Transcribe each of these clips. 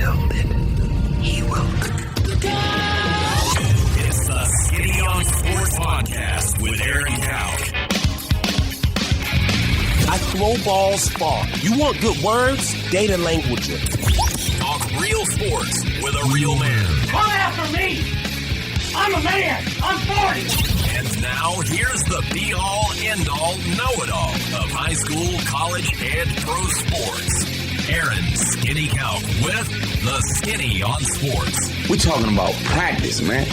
build it, he will. It's the Skinny on Sports Podcast with Aaron Cowk. I throw balls far. You want good words? Data language. Talk real sports with a real man. Come after me! I'm a man! I'm 40! And now, here's the be-all, end-all, know-it-all of high school, college, and pro sports. Aaron Skinny Cowk with the Skinny on Sports. We're talking about practice, man.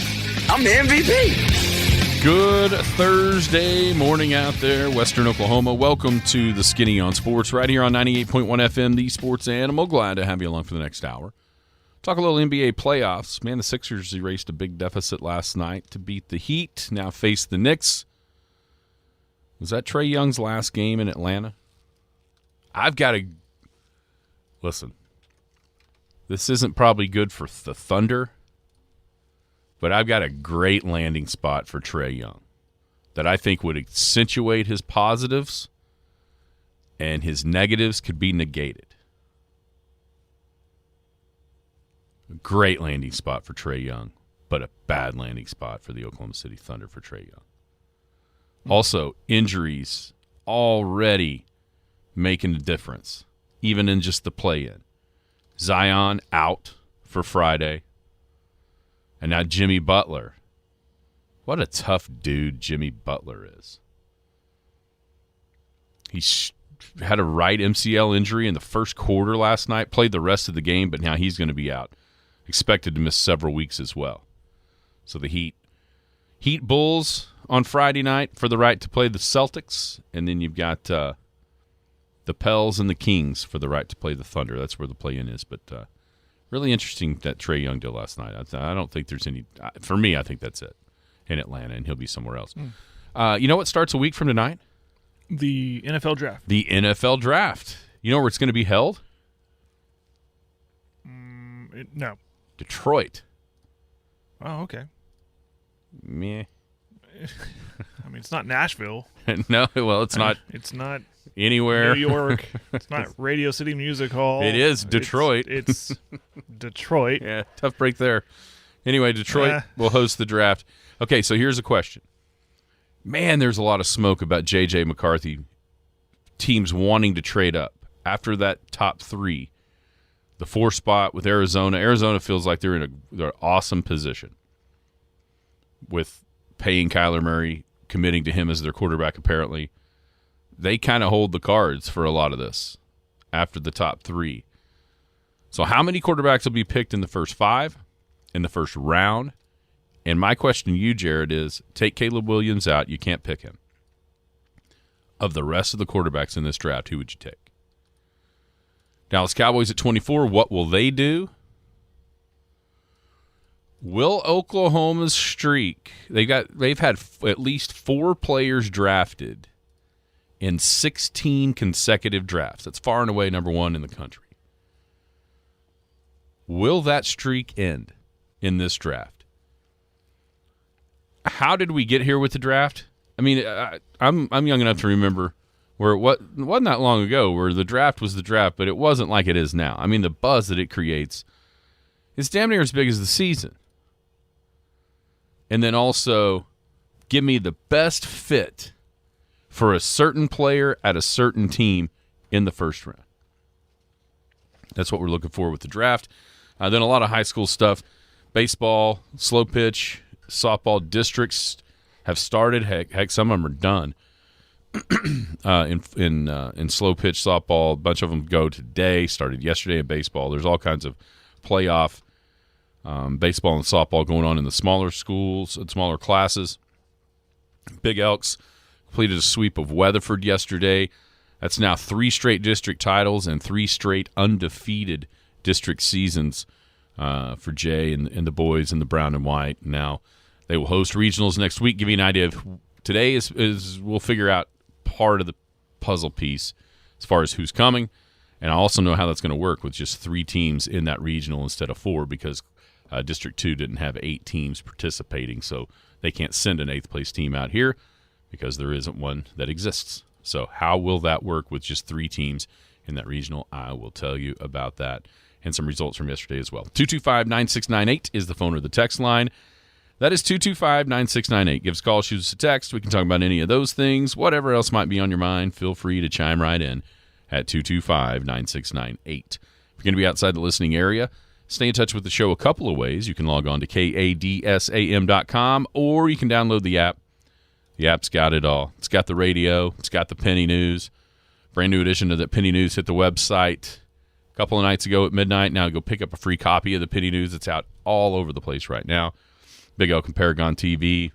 I'm the MVP. Good Thursday morning out there, Western Oklahoma. Welcome to the Skinny on Sports right here on 98.1 FM, the Sports Animal. Glad to have you along for the next hour. Talk a little NBA playoffs. Man, the Sixers erased a big deficit last night to beat the Heat, now face the Knicks. Was that Trae Young's last game in Atlanta? I've got to – listen, this isn't probably good for the Thunder, but I've got a great landing spot for Trae Young that I think would accentuate his positives and his negatives could be negated. A great landing spot for Trae Young, but a bad landing spot for the Oklahoma City Thunder for Trae Young. Also, injuries already making a difference, even in just the play-in. Zion out for Friday. And now Jimmy Butler. What a tough dude Jimmy Butler is. He had a right MCL injury in the first quarter last night, played the rest of the game, but now he's going to be out. Expected to miss several weeks as well. So the Heat Bulls on Friday night for the right to play the Celtics, and then you've got the Pels and the Kings for the right to play the Thunder. That's where the play-in is, but really interesting that Trae Young did last night. I don't think there's any – for me, I think that's it in Atlanta, and he'll be somewhere else. You know what starts a week from tonight? The NFL Draft. The NFL Draft. You know where it's going to be held? No. Detroit. Oh, okay. Meh. I mean, it's not Nashville. No, well, it's not It's not anywhere. New York. It's not Radio City Music Hall. It is Detroit. It's Detroit. Yeah, tough break there. Anyway, Detroit will host the draft. Okay, so here's a question. Man, there's a lot of smoke about J.J. McCarthy, teams wanting to trade up after that top three. The 4 spot with Arizona. Arizona feels like they're in an awesome position with paying Kyler Murray, committing to him as their quarterback apparently. They kind of hold the cards for a lot of this after the top 3. So how many quarterbacks will be picked in the first 5, in the first round? And my question to you, Jared, is take Caleb Williams out. You can't pick him. Of the rest of the quarterbacks in this draft, who would you take? Dallas Cowboys at 24, what will they do? Will Oklahoma's streak, they've had at least 4 players drafted in 16 consecutive drafts. That's far and away number 1 in the country. Will that streak end in this draft? How did we get here with the draft? I mean, I'm young enough to remember where it wasn't that long ago where the draft was the draft, but it wasn't like it is now. I mean, the buzz that it creates is damn near as big as the season. And then also, give me the best fit for a certain player at a certain team in the first round. That's what we're looking for with the draft. Then a lot of high school stuff. Baseball, slow pitch, softball districts have started. Heck, some of them are done. In slow pitch softball, a bunch of them go today. Started yesterday in baseball. There's all kinds of playoff baseball and softball going on in the smaller schools and smaller classes. Big Elks completed a sweep of Weatherford yesterday. That's now 3 straight district titles and 3 straight undefeated district seasons for Jay and the boys in the brown and white. Now they will host regionals next week. Give you an idea of today is we'll figure out part of the puzzle piece as far as who's coming, and I also know how that's going to work with just 3 teams in that regional instead of 4 because District 2 didn't have 8 teams participating, so they can't send an 8th place team out here because there isn't one that exists. So how will that work with just 3 teams in that regional? I will tell you about that and some results from yesterday as well. 225-9698 is the phone or the text line. That is 225-9698. Give us a call, shoot us a text. We can talk about any of those things. Whatever else might be on your mind, feel free to chime right in at 225-9698. If you're going to be outside the listening area, stay in touch with the show a couple of ways. You can log on to kadsam.com, or you can download the app. The app's got it all. It's got the radio. It's got the Penny News. Brand new edition of the Penny News hit the website a couple of nights ago at midnight. Now go pick up a free copy of the Penny News. It's out all over the place right now. Big Elk and Paragon TV.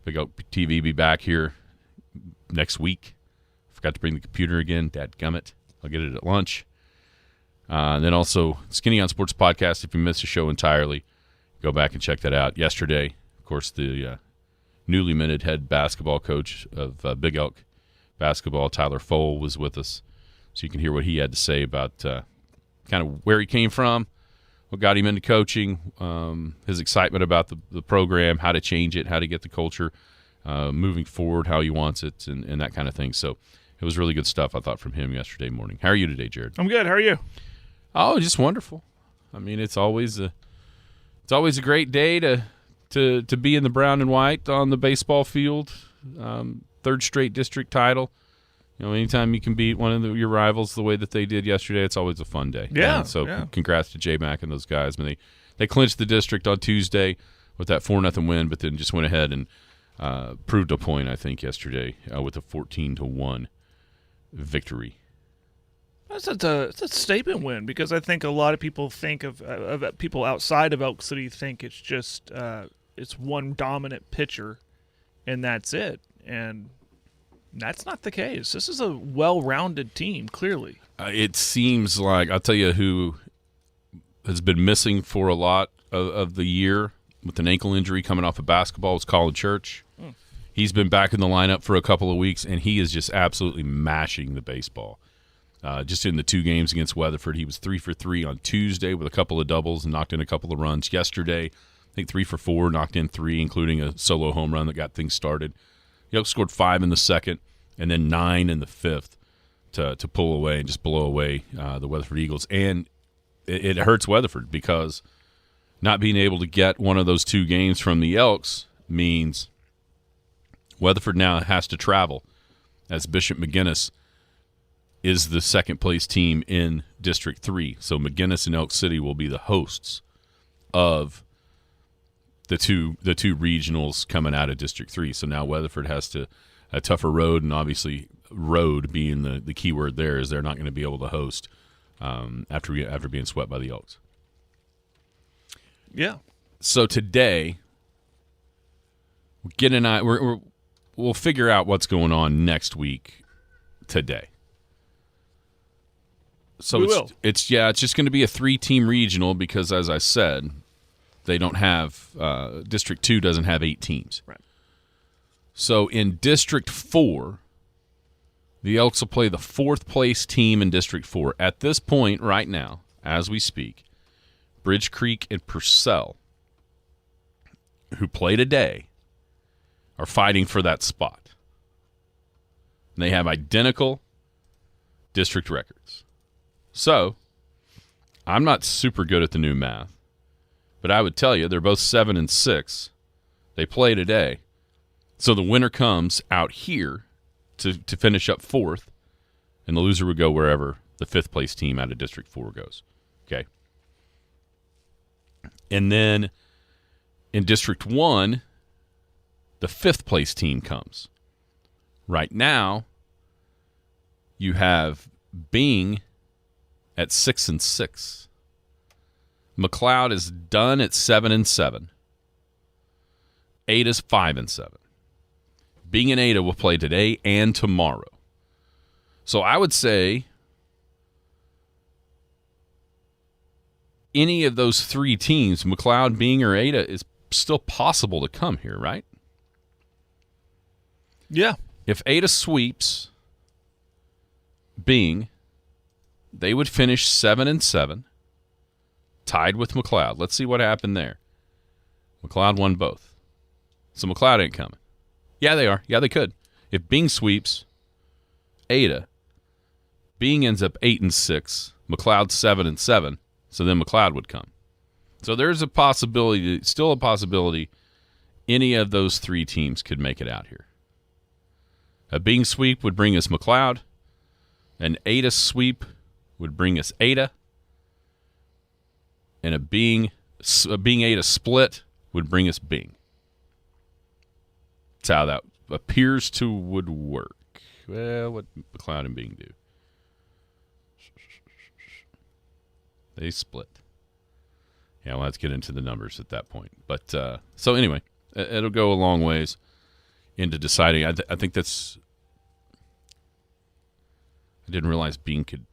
Big Elk TV be back here next week. Forgot to bring the computer again. Dadgummit. I'll get it at lunch. And then also Skinny on Sports Podcast. If you missed the show entirely, go back and check that out. Yesterday, of course, the newly minted head basketball coach of Big Elk basketball, Tyler Fole, was with us. So you can hear what he had to say about kind of where he came from, what got him into coaching, his excitement about the program, how to change it, how to get the culture moving forward, how he wants it, and that kind of thing. So it was really good stuff, I thought, from him yesterday morning. How are you today, Jared? I'm good. How are you? Oh, just wonderful. I mean, it's always a great day to be in the brown and white on the baseball field. Third straight district title. You know, anytime you can beat one of your rivals the way that they did yesterday, it's always a fun day. Yeah. And so congrats to J-Mac and those guys. I mean, they clinched the district on Tuesday with that 4-0 win, but then just went ahead and proved a point, I think, yesterday with a 14-1 victory. It's a statement win, because I think a lot of people think of people outside of Elk City think it's just it's one dominant pitcher and that's it. And that's not the case. This is a well-rounded team, clearly. It seems like, I'll tell you who has been missing for a lot of the year with an ankle injury coming off of basketball was Colin Church. He's been back in the lineup for a couple of weeks, and he is just absolutely mashing the baseball. Just in the 2 games against Weatherford, he was 3 for 3 on Tuesday with a couple of doubles and knocked in a couple of runs. Yesterday, I think 3 for 4, knocked in 3, including a solo home run that got things started. He scored 5 in the second and then 9 in the fifth to pull away and just blow away the Weatherford Eagles. And it hurts Weatherford, because not being able to get one of those 2 games from the Elks means Weatherford now has to travel, as Bishop McGuinness is the second-place team in District 3. So McGuinness and Elk City will be the hosts of the two regionals coming out of District 3. So now Weatherford has a tougher road, and obviously road being the key word there, is they're not going to be able to host after being swept by the Elks. Yeah. So today, we'll figure out what's going on next week today. So it's just going to be a 3-team regional, because, as I said, they don't have District 2 doesn't have 8 teams. Right. So in District 4, the Elks will play the 4th place team in District 4. At this point right now, as we speak, Bridge Creek and Purcell, who play today, are fighting for that spot. And they have identical district records. So, I'm not super good at the new math, but I would tell you they're both 7 and 6. They play today. So the winner comes out here to finish up 4th, and the loser would go wherever the 5th place team out of District 4 goes. Okay. And then in District 1, the 5th place team comes. Right now, you have Bing at 6 and 6. McLeod is done at 7 and 7. Ada's 5 and 7. Bing and Ada will play today and tomorrow. So I would say any of those 3 teams, McLeod, Bing, or Ada, is still possible to come here, right? Yeah. If Ada sweeps Bing, they would finish 7 and 7, tied with McLeod. Let's see what happened there. McLeod won both. So McLeod ain't coming. Yeah, they are. Yeah, they could. If Bing sweeps Ada, Bing ends up 8 and 6, McLeod 7 and 7. So then McLeod would come. So there's a possibility, still a possibility, any of those three teams could make it out here. A Bing sweep would bring us McLeod. An Ada sweep would bring us Ada. And a Bing Ada split would bring us Bing. That's how that appears to would work. Well, what McLeod and Bing do? They split. Yeah, we'll have to get into the numbers at that point. But so anyway, it'll go a long ways into deciding. I think that's. I didn't realize Bing could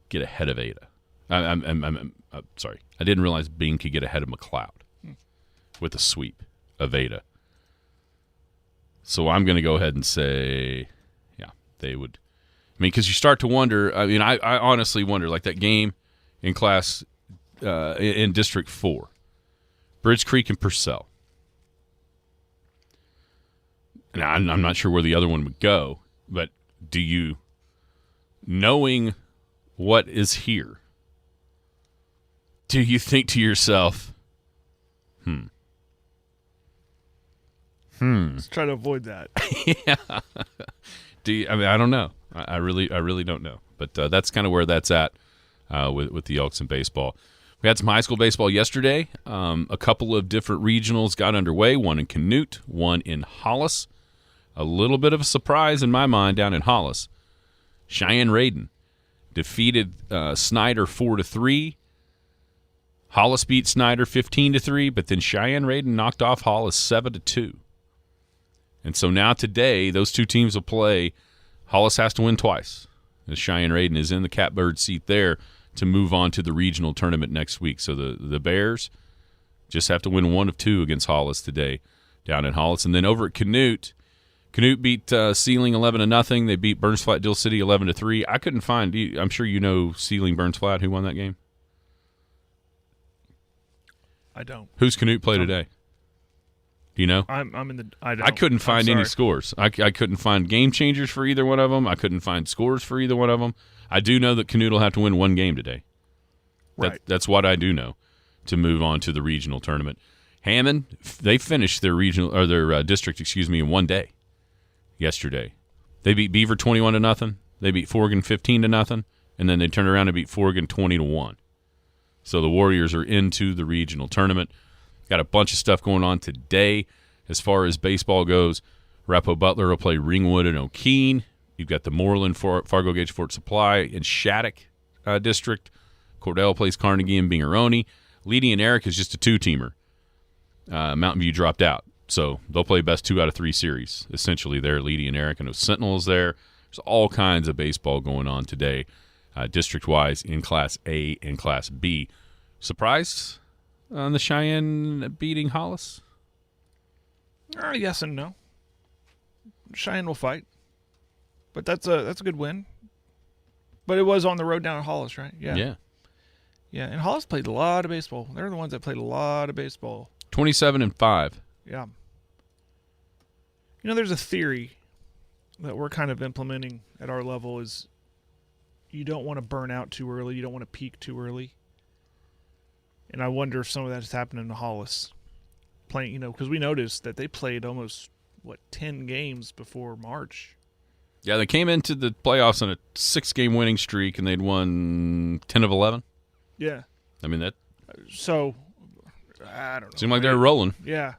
get ahead of Ada. I'm sorry. I didn't realize Bing could get ahead of McLeod with a sweep of Ada. So I'm going to go ahead and say, yeah, they would. I mean, because you start to wonder. I mean, I honestly wonder, like that game in class in District 4, Bridge Creek and Purcell. Now, I'm not sure where the other one would go, but do you, knowing what is here, do you think to yourself, Let's try to avoid that. yeah. I mean, I don't know. I really don't know. But that's kind of where that's at with the Elks in baseball. We had some high school baseball yesterday. A couple of different regionals got underway, one in Canute, one in Hollis. A little bit of a surprise in my mind down in Hollis. Cheyenne-Raiden defeated Snyder 4-3. Hollis beat Snyder 15-3, but then Cheyenne-Raiden knocked off Hollis 7-2. And so now today, those two teams will play. Hollis has to win twice, as Cheyenne-Raiden is in the catbird seat there to move on to the regional tournament next week. So the Bears just have to win one of two against Hollis today down in Hollis. And then over at Canute beat Sealing 11-0. They beat Burns Flat Dill City 11-3. I couldn't find. I'm sure you know Sealing Burns Flat. Who won that game? I don't. Who's Canute play today? Do you know? I'm in the. I don't. I couldn't find any scores. I couldn't find game changers for either one of them. I couldn't find scores for either one of them. I do know that Canute will have to win one game today. Right. That's what I do know to move on to the regional tournament. Hammond, they finished their regional or their district, in one day. Yesterday, they beat Beaver 21-0. They beat Forgan 15-0, and then they turned around and beat Forgan 20-1. So the Warriors are into the regional tournament. Got a bunch of stuff going on today as far as baseball goes. Arapahoe Butler will play Ringwood and O'Keene. You've got the Moreland, Fargo Gage Fort Supply, and Shattuck district. Cordell plays Carnegie and Bingeroni. Leedy and Eric is just a two-teamer. Mountain View dropped out. So they'll play best 2 out of 3 series, essentially there. Leedy and Eric, and those Sentinels there. There's all kinds of baseball going on today, district-wise, in Class A and Class B. Surprised on the Cheyenne beating Hollis? Yes and no. Cheyenne will fight, but that's a good win. But it was on the road down at Hollis, right? Yeah. And Hollis played a lot of baseball. They're the ones that played a lot of baseball. 27-5. Yeah. You know, there's a theory that we're kind of implementing at our level is you don't want to burn out too early. You don't want to peak too early. And I wonder if some of that has happened in Hollis. Playing, because we noticed that they played almost, 10 games before March. Yeah, they came into the playoffs on a 6-game winning streak, and they'd won 10 of 11. Yeah. I mean, that So, I don't know. seemed like they were rolling. Yeah.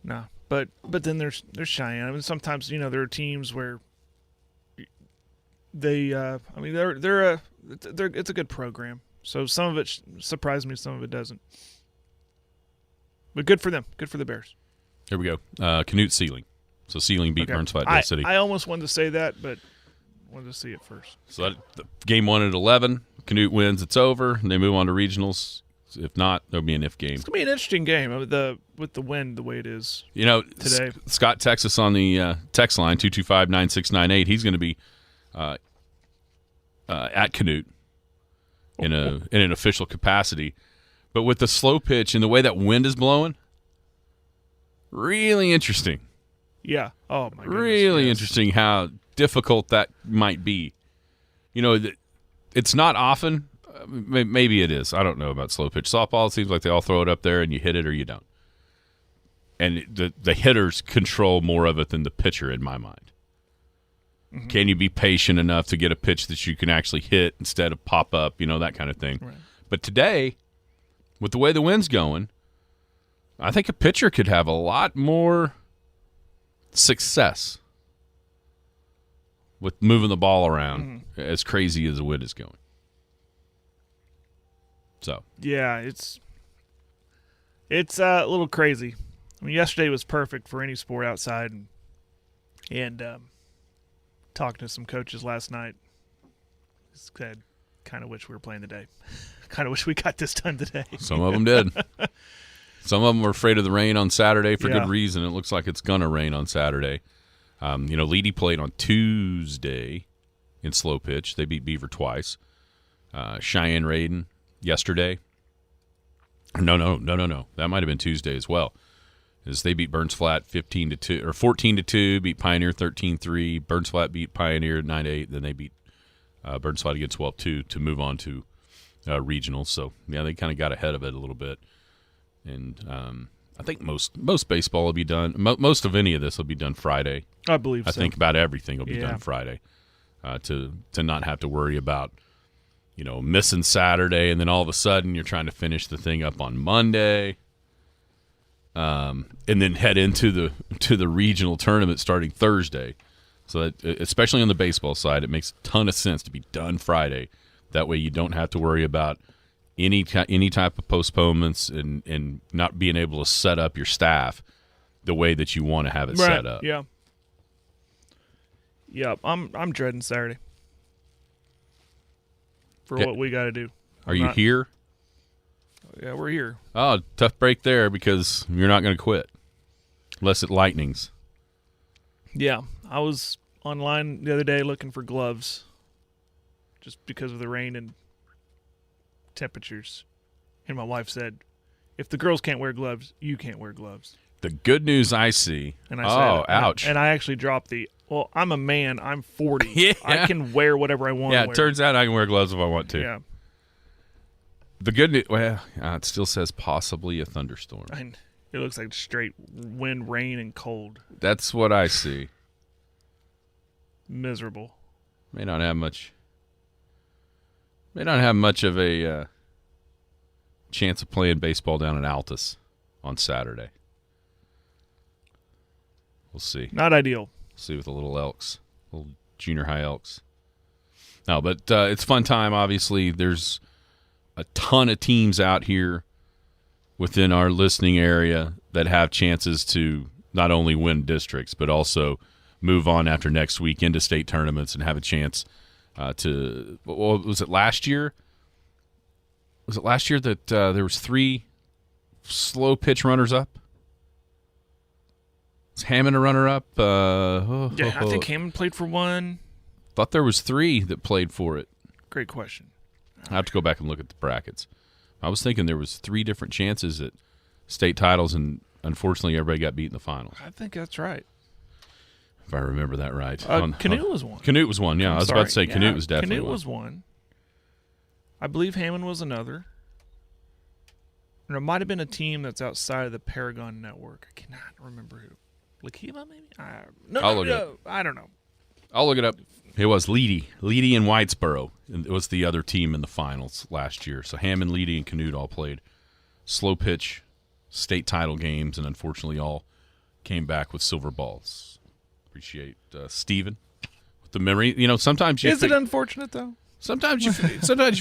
No. But then there's Cheyenne. I mean, sometimes, there are teams where they, it's a good program. So some of it surprised me, some of it doesn't. But good for them. Good for the Bears. Here we go. Canute Sealing. So Sealing beat Burns Flat Dill City. I almost wanted to say that, but wanted to see it first. So game 1 at 11. Canute wins. It's over. And they move on to regionals. If not, there'll be an if game. It's going to be an interesting game with the wind the way it is today. Scott Texas on the text line, 225-9698. He's going to be at Canute in an official capacity. But with the slow pitch and the way that wind is blowing, really interesting. Yeah. Oh, my goodness. Really interesting how difficult that might be. It's not often Maybe it is. I don't know about slow pitch softball. It seems like they all throw it up there and you hit it or you don't. And the hitters control more of it than the pitcher in my mind. Mm-hmm. Can you be patient enough to get a pitch that you can actually hit instead of pop up, that kind of thing. Right. But today, with the way the wind's going, I think a pitcher could have a lot more success with moving the ball around as crazy as the wind is going. So yeah, it's a little crazy. I mean, yesterday was perfect for any sport outside, and talking to some coaches last night, said, kind of wish we were playing today. Kind of wish we got this done today. Some of them did. Some of them were afraid of the rain on Saturday for good reason. It looks like it's going to rain on Saturday. Leedy played on Tuesday in slow pitch. They beat Beaver twice. Cheyenne Raiden yesterday. No. That might have been Tuesday as well. As they beat Burns Flat 15-2 or 14-2, beat Pioneer 13-3. Burns Flat beat Pioneer 9-8. Then they beat Burns Flat again 12-2 to move on to regionals. So yeah, they kind of got ahead of it a little bit. And I think most baseball will be done. Most of any of this will be done Friday. I believe so. I think about everything will be done Friday to not have to worry about missing Saturday and then all of a sudden you're trying to finish the thing up on Monday, and then head into the regional tournament starting Thursday. So that, especially on the baseball side, it makes a ton of sense to be done Friday. That way you don't have to worry about any type of postponements and not being able to set up your staff the way that you want to have it set up. Yeah. Yeah, I'm dreading Saturday for what we got to do. Are you here? Yeah, we're here. Oh, tough break there because you're not going to quit unless it lightnings. Yeah, I was online the other day looking for gloves just because of the rain and temperatures, and my wife said, if the girls can't wear gloves, you can't wear gloves. The good news I see. And I said, ouch. And I actually dropped I'm a man, I'm 40. Yeah. I can wear whatever I want to wear. Yeah, it turns out I can wear gloves if I want to. Yeah. The good news, it still says possibly a thunderstorm. It looks like straight wind, rain, and cold. That's what I see. Miserable. May not have much of a chance of playing baseball down in Altus on Saturday. We'll see. Not ideal. See with the little Elks, little junior high Elks. No, but it's fun time. Obviously, there's a ton of teams out here within our listening area that have chances to not only win districts but also move on after next week into state tournaments and have a chance to. Well, was it last year? Was it last year that there was 3 slow pitch runners up? Is Hammond a runner-up? I think Hammond played for one. Thought there was 3 that played for it. Great question. I have to go back and look at the brackets. I was thinking there was 3 different chances at state titles, and unfortunately everybody got beat in the finals. I think that's right. If I remember that right. Canute was one. Canute was one, yeah. I was about to say Canute was definitely Canute one. was one. I believe Hammond was another. And there might have been a team that's outside of the Paragon network. I cannot remember who. Lakima, maybe? I'll look it up. I don't know. I'll look it up. It was Leedy and Whitesboro. And it was the other team in the finals last year. So Hammond, Leedy, and Canute all played slow pitch state title games, and unfortunately all came back with silver balls. Appreciate Steven with the memory. Sometimes you Is it unfortunate, though? Sometimes you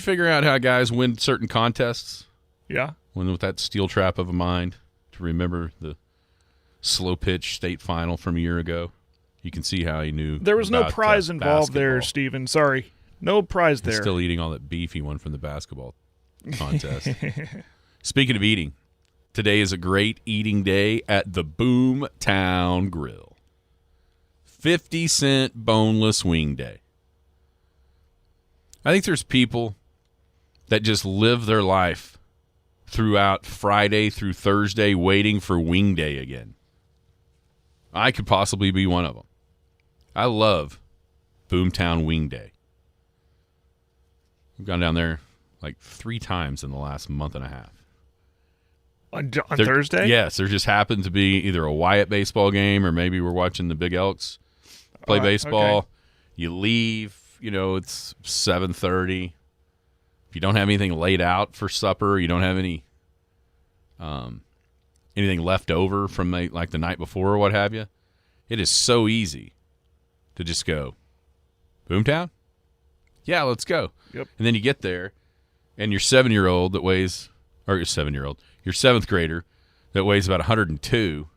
figure out how guys win certain contests. Yeah. When with that steel trap of a mind to remember the slow pitch state final from a year ago. You can see how he knew. There was no prize involved there, Steven. Sorry. No prize there. He's still eating all that beef he won from the basketball contest. Speaking of eating, today is a great eating day at the Boomtown Grill. 50-cent boneless wing day. I think there's people that just live their life throughout Friday through Thursday waiting for wing day again. I could possibly be one of them. I love Boomtown Wing Day. We've gone down there like 3 times in the last month and a half. On Thursday? Yes, there just happened to be either a Wyatt baseball game or maybe we're watching the Big Elks play baseball. Okay. You leave, it's 7:30. If you don't have anything laid out for supper, you don't have any anything left over from like the night before or what have you, it is so easy to just go, Boomtown? Yeah, let's go. Yep. And then you get there, and your 7-year-old that weighs, or your 7-year-old, your 7th grader that weighs about 102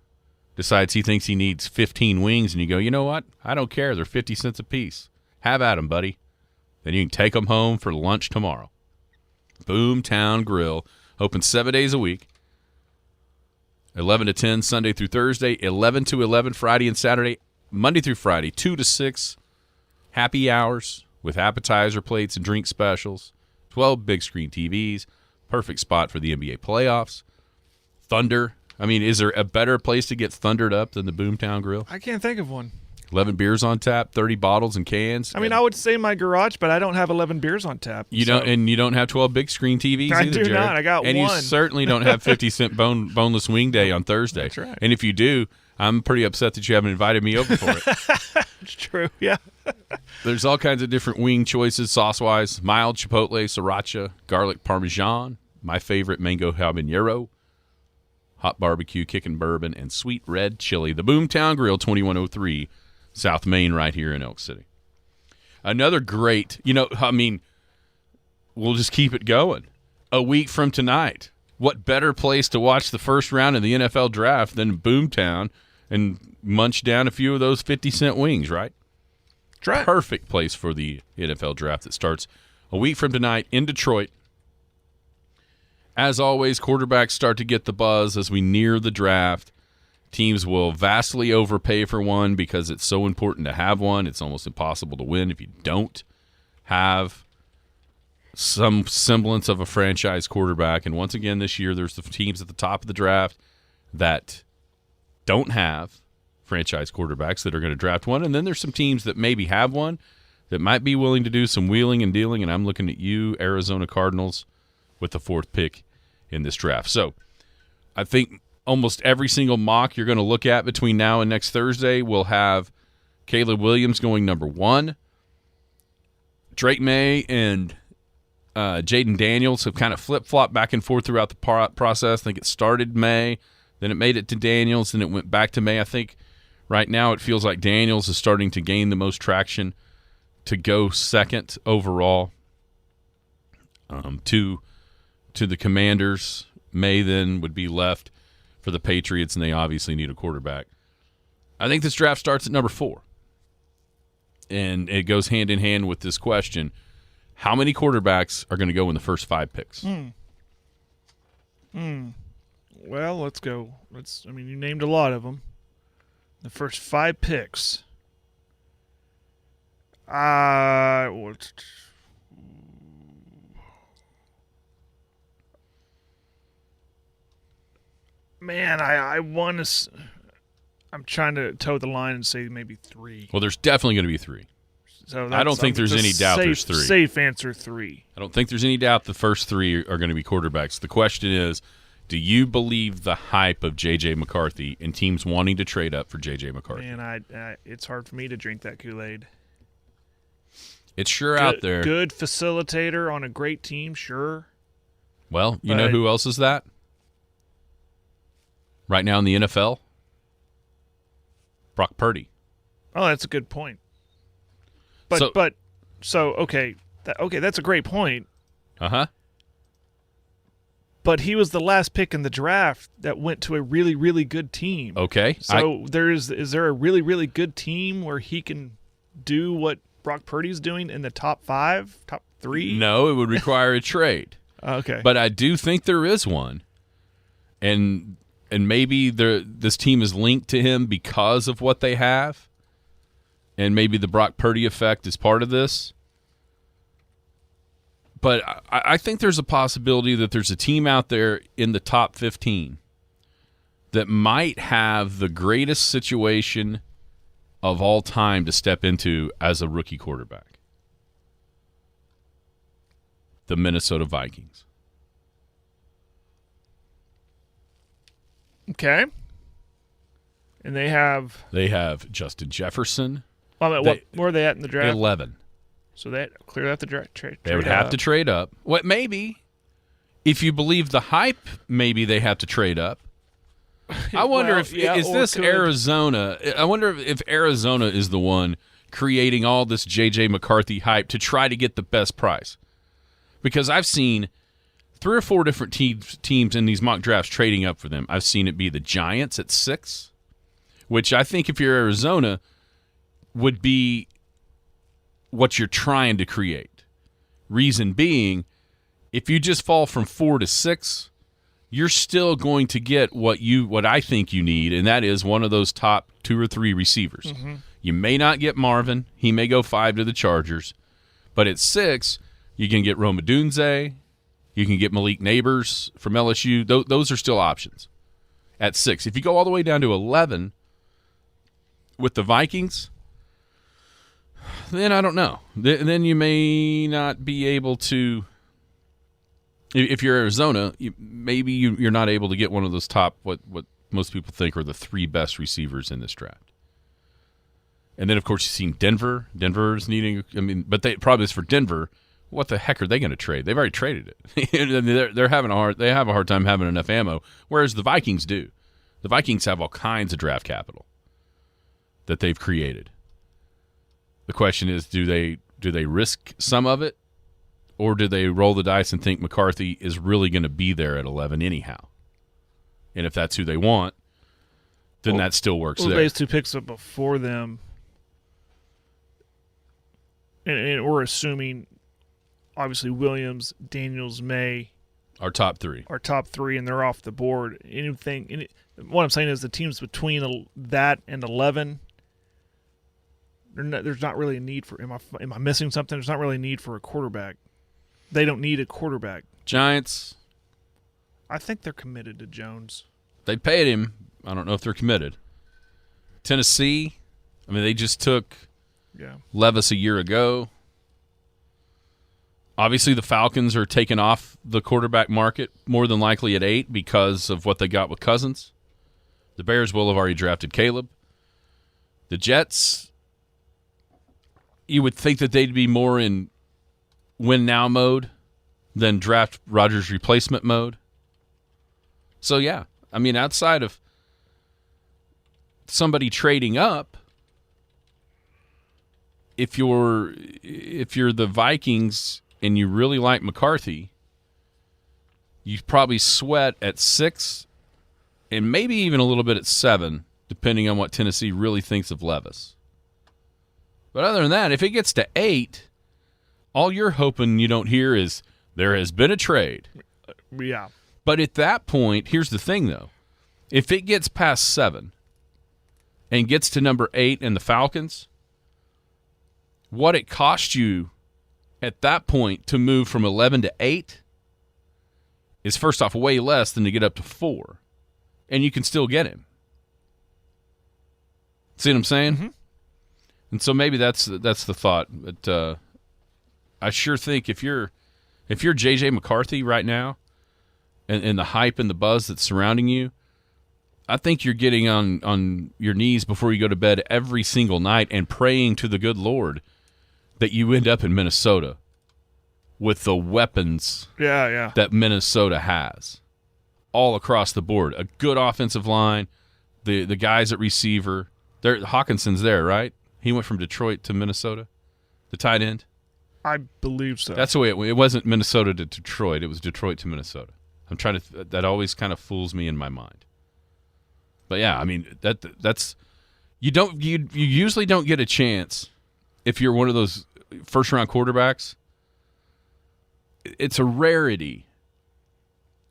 decides he thinks he needs 15 wings, and you go, you know what? I don't care. They're 50 cents a piece. Have at them, buddy. Then you can take them home for lunch tomorrow. Boomtown Grill, open 7 days a week, 11 to 10 Sunday through Thursday, 11 to 11 Friday and Saturday, Monday through Friday, 2 to 6 happy hours with appetizer plates and drink specials, 12 big screen TVs, perfect spot for the NBA playoffs. Thunder. I mean, is there a better place to get thundered up than the Boomtown Grill? I can't think of one. 11 beers on tap, 30 bottles and cans. I mean, I would say my garage, but I don't have 11 beers on tap. You don't, and you don't have 12 big screen TVs I either, do Jared. not. I got and one. And you certainly don't have 50-cent boneless wing day on Thursday. That's right. And if you do, I'm pretty upset that you haven't invited me over for it. It's true, yeah. There's all kinds of different wing choices sauce-wise. Mild chipotle, sriracha, garlic parmesan, my favorite mango habanero, hot barbecue, kickin' bourbon, and sweet red chili. The Boomtown Grill, 2103 South Main, right here in Elk City. Another great, we'll just keep it going. A week from tonight, what better place to watch the first round of the NFL draft than Boomtown and munch down a few of those 50-cent wings, right? Right. Perfect place for the NFL draft that starts a week from tonight in Detroit. As always, quarterbacks start to get the buzz as we near the draft. Teams will vastly overpay for one because it's so important to have one. It's almost impossible to win if you don't have some semblance of a franchise quarterback. And once again this year, there's the teams at the top of the draft that don't have franchise quarterbacks that are going to draft one. And then there's some teams that maybe have one that might be willing to do some wheeling and dealing. And I'm looking at you, Arizona Cardinals, with the 4th pick in this draft. So I think almost every single mock you're going to look at between now and next Thursday will have Caleb Williams going number 1. Drake May and Jaden Daniels have kind of flip-flopped back and forth throughout the process. I think it started May, then it made it to Daniels, then it went back to May. I think right now it feels like Daniels is starting to gain the most traction to go second overall to the Commanders. May then would be left for the Patriots, and they obviously need a quarterback. I think this draft starts at number 4. And it goes hand in hand with this question. How many quarterbacks are going to go in the first 5 picks? Well, let's go. You named a lot of them. The first 5 picks. Man, I want to. I'm trying to toe the line and say maybe 3. Well, there's definitely going to be 3. So I don't think there's any doubt there's 3. Safe answer 3. I don't think there's any doubt the first 3 are going to be quarterbacks. The question is, do you believe the hype of J.J. McCarthy and teams wanting to trade up for J.J. McCarthy? Man, it's hard for me to drink that Kool-Aid. It's sure out there. Good facilitator on a great team, sure. Well, you know who else is that? Right now in the NFL? Brock Purdy. Oh, that's a good point. But okay, that's a great point. Uh-huh. But he was the last pick in the draft that went to a really, really good team. Okay. So is there a really, really good team where he can do what Brock Purdy's doing in the top 5, top 3? No, it would require a trade. Okay. But I do think there is one. And maybe this team is linked to him because of what they have. And maybe the Brock Purdy effect is part of this. But I think there's a possibility that there's a team out there in the top 15 that might have the greatest situation of all time to step into as a rookie quarterback. the Minnesota Vikings. Okay. And they have Justin Jefferson. where are they at in the draft? 11. So they clearly have to trade. They would have to trade up. What? Maybe, if you believe the hype, maybe they have to trade up. I wonder is this Arizona? I wonder if Arizona is the one creating all this J.J. McCarthy hype to try to get the best price. Because I've seen 3 or 4 different teams in these mock drafts trading up for them. I've seen it be the Giants at 6, which I think if you're Arizona would be what you're trying to create. Reason being, if you just fall from 4 to 6, you're still going to get what I think you need, and that is one of those top 2 or 3 receivers. Mm-hmm. You may not get Marvin. He may go 5 to the Chargers. But at 6, you can get Rome Odunze. You can get Malik Neighbors from LSU. Those are still options at 6. If you go all the way down to 11 with the Vikings, then I don't know. Then you may not be able to. If you're Arizona, maybe you're not able to get one of those top what most people think are the 3 best receivers in this draft. And then, of course, you've seen Denver. Denver's needing. But they probably is for Denver. What the heck are they going to trade? They've already traded it. They're having They have a hard time having enough ammo. Whereas the Vikings do. The Vikings have all kinds of draft capital that they've created. The question is, do they risk some of it, or do they roll the dice and think McCarthy is really going to be there at 11 anyhow? And if that's who they want, then that still works there. Those 2 picks up before them, and we're assuming, obviously, Williams, Daniels, May are top 3. And they're off the board. What I'm saying is the teams between that and 11, there's not really a need for. Am I missing something? There's not really a need for a quarterback. They don't need a quarterback. Giants, I think they're committed to Jones. They paid him. I don't know if they're committed. Tennessee, they just took Levis a year ago. Obviously, the Falcons are taking off the quarterback market more than likely at 8 because of what they got with Cousins. The Bears will have already drafted Caleb. The Jets, you would think that they'd be more in win-now mode than draft Rodgers replacement mode. So, yeah, outside of somebody trading up, if you're the Vikings and you really like McCarthy, you probably sweat at 6 and maybe even a little bit at 7, depending on what Tennessee really thinks of Levis. But other than that, if it gets to 8, all you're hoping you don't hear is there has been a trade. Yeah. But at that point, here's the thing, though. If it gets past 7 and gets to number 8 in the Falcons, what it cost you at that point to move from 11 to 8 is, first off, way less than to get up to 4. And you can still get him. See what I'm saying? Mm-hmm. And so maybe that's the thought. But I sure think if you're J.J. McCarthy right now and the hype and the buzz that's surrounding you, I think you're getting on your knees before you go to bed every single night and praying to the good Lord that you end up in Minnesota with the weapons that Minnesota has all across the board. A good offensive line, the guys at receiver. Hawkinson's there, right? He went from Detroit to Minnesota, the tight end. I believe so. That's the way it went. It wasn't Minnesota to Detroit. It was Detroit to Minnesota. I'm trying to. That always kind of fools me in my mind. But yeah, that's you usually don't get a chance if you're one of those first round quarterbacks. It's a rarity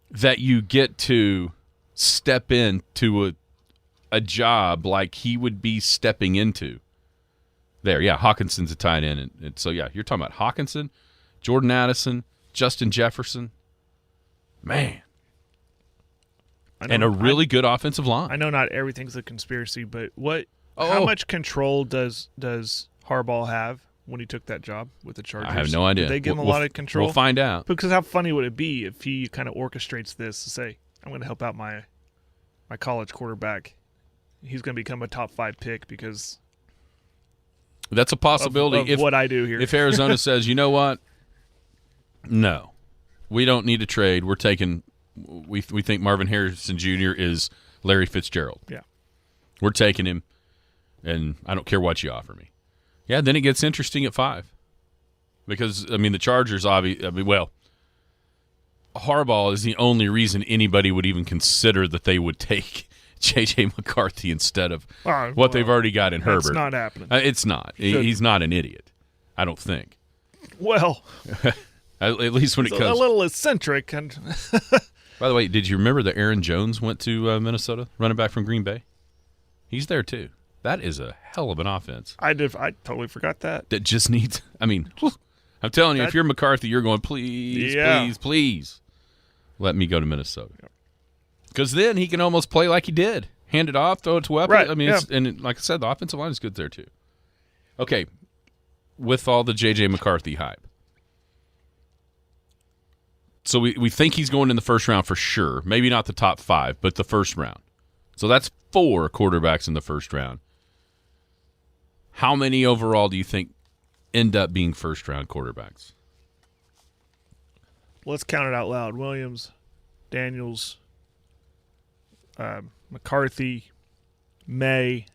that you get to step into a job like he would be stepping into. There, yeah, Hawkinson's a tight end. And so, yeah, you're talking about Hawkinson, Jordan Addison, Justin Jefferson. Man. And a really good offensive line. I know not everything's a conspiracy, but how much control does Harbaugh have when he took that job with the Chargers? I have no idea. Did they give him a lot of control? We'll find out. Because how funny would it be if he kind of orchestrates this to say, I'm going to help out my college quarterback. He's going to become a top 5 pick because That's a possibility. of what I do here. If Arizona says, you know what? No, we don't need to trade. We're taking we think Marvin Harrison Jr. is Larry Fitzgerald. Yeah. We're taking him, and I don't care what you offer me. Yeah, then it gets interesting at 5. Because, I mean, the Chargers, Harbaugh is the only reason anybody would even consider that they would take J.J. McCarthy instead of what they've already got in Herbert. It's not happening. It's not. He's not an idiot, I don't think. Well, at least when it comes. a little eccentric. And By the way, did you remember that Aaron Jones went to Minnesota, running back from Green Bay? He's there too. That is a hell of an offense. I totally forgot that. That just needs. I mean, I'm telling you, if you're McCarthy, you're going, please, let me go to Minnesota. Because then he can almost play like he did, hand it off, throw it to weapon. Right, I mean, and like I said, the offensive line is good there too. Okay, with all the J.J. McCarthy hype. So we think he's going in the first round for sure. Maybe not the top 5, but the first round. So that's 4 quarterbacks in the first round. How many overall do you think end up being first-round quarterbacks? Let's count it out loud. Williams, Daniels, McCarthy, May,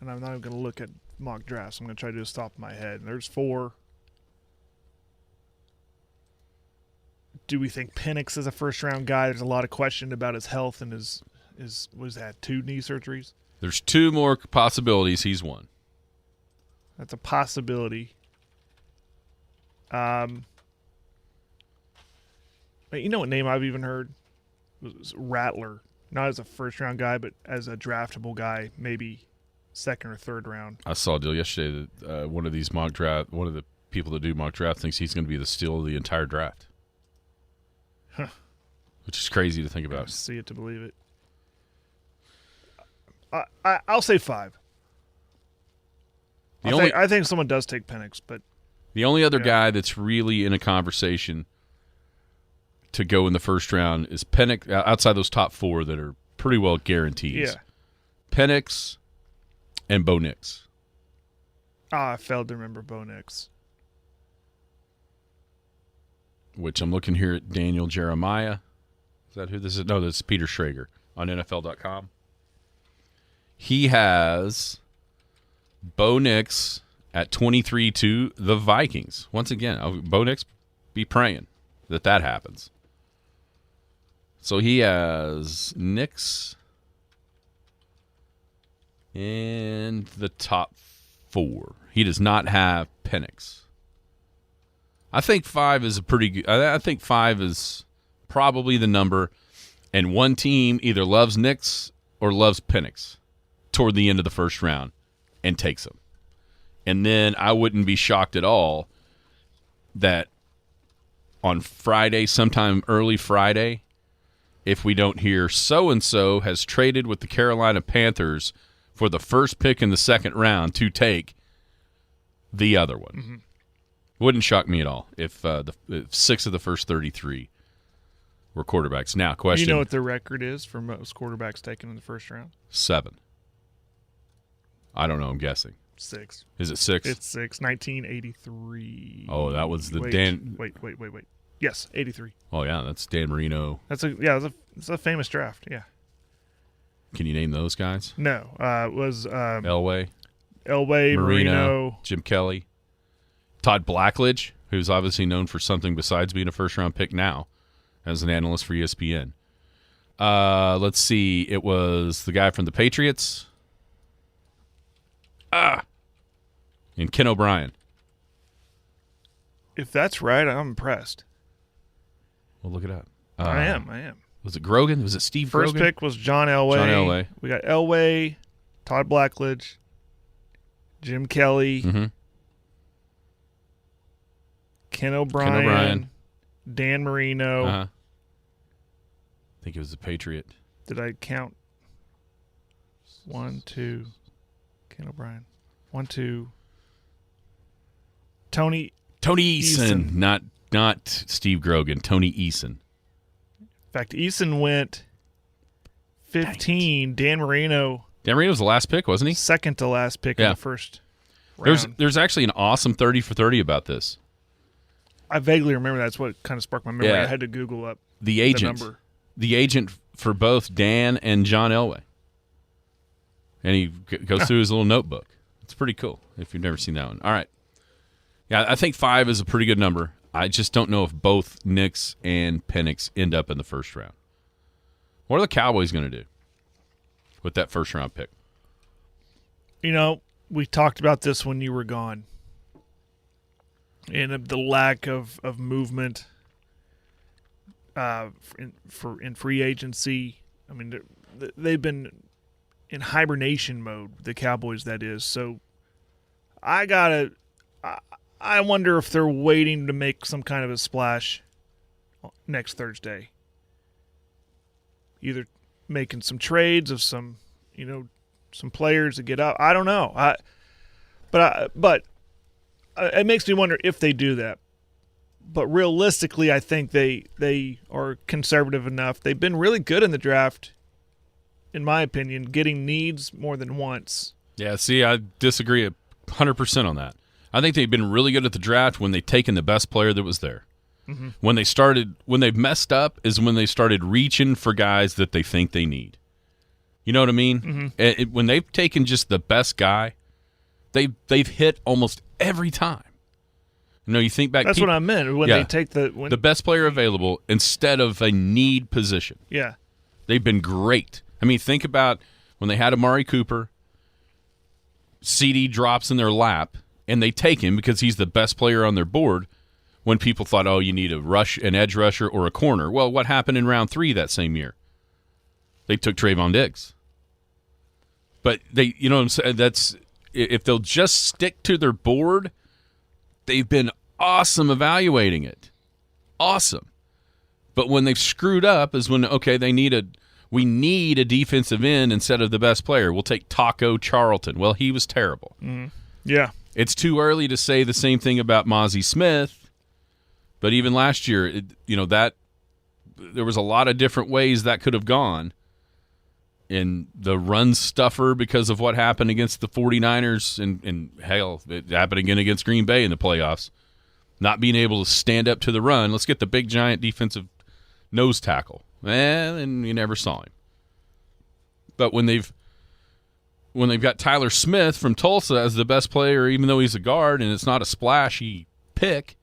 and I'm not even going to look at mock drafts. I'm going to try to do this off my head. There's 4. Do we think Penix is a first-round guy? There's a lot of question about his health and his was that 2 knee surgeries? There's 2 more possibilities. He's one. That's a possibility. You know what name I've even heard? It was Rattler. Not as a first-round guy, but as a draftable guy, maybe second or third round. I saw a deal yesterday that one of the people that do mock draft thinks he's going to be the steal of the entire draft. Huh. Which is crazy to think about. See it to believe it. I'll say 5. I think someone does take Penix, but the only other guy that's really in a conversation to go in the first round is Penix, outside those top 4 that are pretty well guarantees. Yeah. Penix and Bo Nix. I failed to remember Bo Nix. Which I'm looking here at Daniel Jeremiah. Is that who this is? No, this is Peter Schrager on NFL.com. He has Bo Nix at 23 to the Vikings. Once again, Bo Nix, be praying that happens. So he has Nix in the top 4. He does not have Penix. I think 5 is a pretty good. I think 5 is probably the number, and one team either loves Nix or loves Penix toward the end of the first round and takes him. And then I wouldn't be shocked at all that on Friday, sometime early Friday, if we don't hear so-and-so has traded with the Carolina Panthers for the first pick in the second round to take the other one. Mm-hmm. Wouldn't shock me at all if 6 of the first 33 were quarterbacks. Now, question. You know what the record is for most quarterbacks taken in the first round? 7. I don't know. I'm guessing. 6. Is it 6? It's 6. 1983. Oh, that was the Wait. Yes, 83. Oh, yeah, that's Dan Marino. It's a famous draft, yeah. Can you name those guys? No. It was Elway, Marino, Jim Kelly, Todd Blackledge, who's obviously known for something besides being a first-round pick now as an analyst for ESPN. Let's see. It was the guy from the Patriots. And Ken O'Brien. If that's right, I'm impressed. Well, look it up. I am. Was it Grogan? Was it Steve First Grogan? pick was John Elway. We got Elway, Todd Blackledge, Jim Kelly, Ken O'Brien, Dan Marino. I think it was the Patriot. Did I count? 1, 2. Ken O'Brien. 1, 2. Tony Eason. Not Steve Grogan. Tony Eason. In fact, Eason went 15. Dan Marino was the last pick, wasn't he? second to last pick in the first round. There's actually an awesome 30 for 30 about this. I vaguely remember that's what kind of sparked my memory. Yeah. I had to Google up The agent. the number. The agent for both Dan and John Elway. And he goes through his little notebook. It's pretty cool if you've never seen that one. All right. Yeah, I think 5 is a pretty good number. I just don't know if both Nix and Penix end up in the first round. What are the Cowboys going to do with that first-round pick? You know, we talked about this when you were gone. And the lack of movement in free agency. I mean, they've been in hibernation mode, the Cowboys, that is. So I wonder if they're waiting to make some kind of a splash next Thursday. Either making some trades of some players to get up. I don't know. But it makes me wonder if they do that. But realistically, I think they are conservative enough. They've been really good in the draft, in my opinion, getting needs more than once. Yeah, see, I disagree 100% on that. I think they've been really good at the draft when they've taken the best player that was there. Mm-hmm. When they've messed up is when they started reaching for guys that they think they need. You know what I mean? Mm-hmm. When they've taken just the best guy, they've hit almost every time. You think back. That's what I meant. When they take the best player available instead of a need position. Yeah, they've been great. I mean, think about when they had Amari Cooper. CD drops in their lap, and they take him because he's the best player on their board. When people thought, oh, you need an edge rusher or a corner. Well, what happened in round 3 that same year? They took Trayvon Diggs. But they, you know what I'm saying? That's if they'll just stick to their board, they've been awesome evaluating it. Awesome. But when they've screwed up is when, okay, we need a defensive end instead of the best player. We'll take Taco Charlton. Well, he was terrible. Mm-hmm. Yeah. It's too early to say the same thing about Mozzie Smith. But even last year, that there was a lot of different ways that could have gone. And the run stuffer because of what happened against the 49ers, and hell, it happened again against Green Bay in the playoffs. Not being able to stand up to the run. Let's get the big, giant defensive nose tackle. And you never saw him. But when they've got Tyler Smith from Tulsa as the best player, even though he's a guard, and it's not a splashy pick,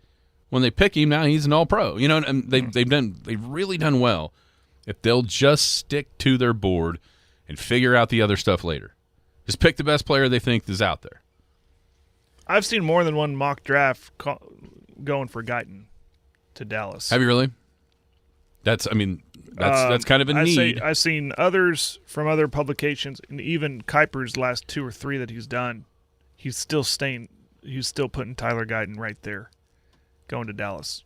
when they pick him, now he's an all-pro. And they've really done well if they'll just stick to their board and figure out the other stuff later. Just pick the best player they think is out there. I've seen more than one mock draft going for Guyton to Dallas. Have you really? That's kind of a need. I've seen others from other publications, and even Kuiper's last 2 or 3 that he's done. He's still putting Tyler Guyton right there, going to Dallas.